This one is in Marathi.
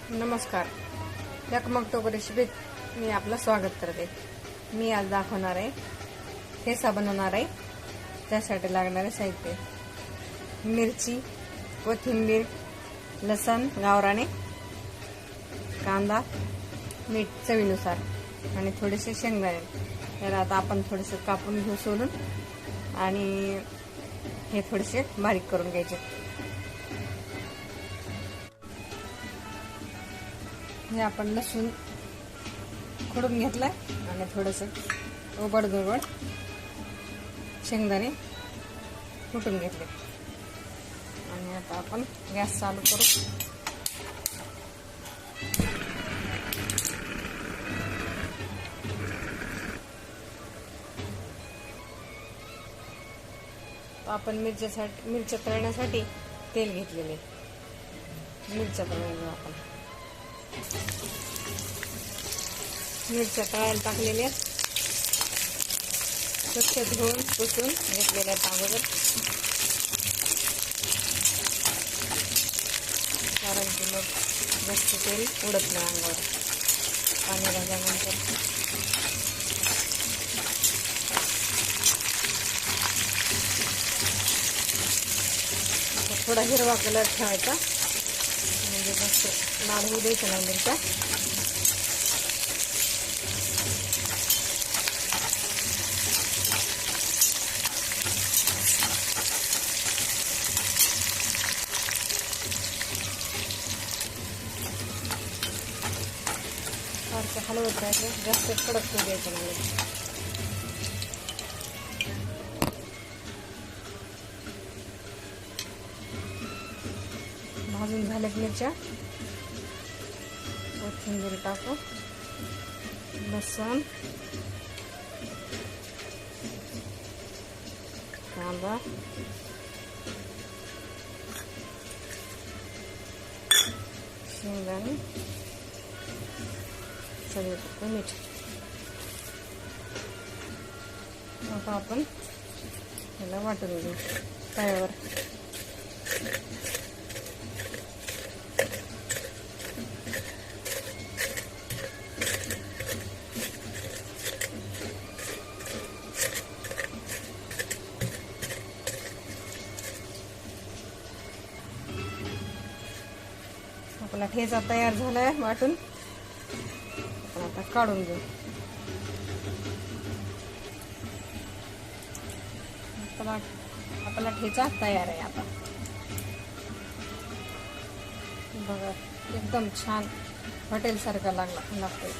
नमस्कार. टकमक रेसिपीत मी आपलं स्वागत करते. मी आज दाखवणार आहे ठेचा बनवणार आहे. त्यासाठी लागणारे साहित्य: मिरची, कोथिंबीर, लसण गावराने, कांदा, मीठ चवीनुसार आणि थोडेसे शेंगदाणे. त्याला आता आपण थोडेसे कापून घेऊ सोलून आणि हे थोडेसे बारीक करून घ्यायचे. हे आपण लसूण खोडून घेतलाय आणि थोडंसं ओबड शेंगदाणे कुटून घेतले. आणि आता आपण गॅस चालू करू. आपण मिरच्या तळण्यासाठी तेल घेतलेले. मिरच्या तळायला आपण मिरच्या तळायला टाकलेल्या, स्वच्छ धुवून पुसून घेतलेल्या अगोदर. कारण की मग जास्त तेल उडत नाही अंगावर पाणी भाजल्यानंतर. थोडा हिरवा कलर ठेवायचा, म्हणजे जास्त लाल होऊ द्यायचं नाही मिरच्या. सारखं हलवत राहायचं, जास्त कडक होऊ द्यायचं नाही. भाजून झाल्यात मिरच्या. कोथिंबीर टाकू, लसण, कांदा, शेंगदाणे, चवीपुरतं मीठ. आता आपण याला वाटून घेऊ तव्यावर. आपला ठेचा तयार झालाय वाटून. आपण आता काढून घेऊ. आपला ठेचा तयार आहे. आता बघा, एकदम छान हॉटेल सारखा लागतोय.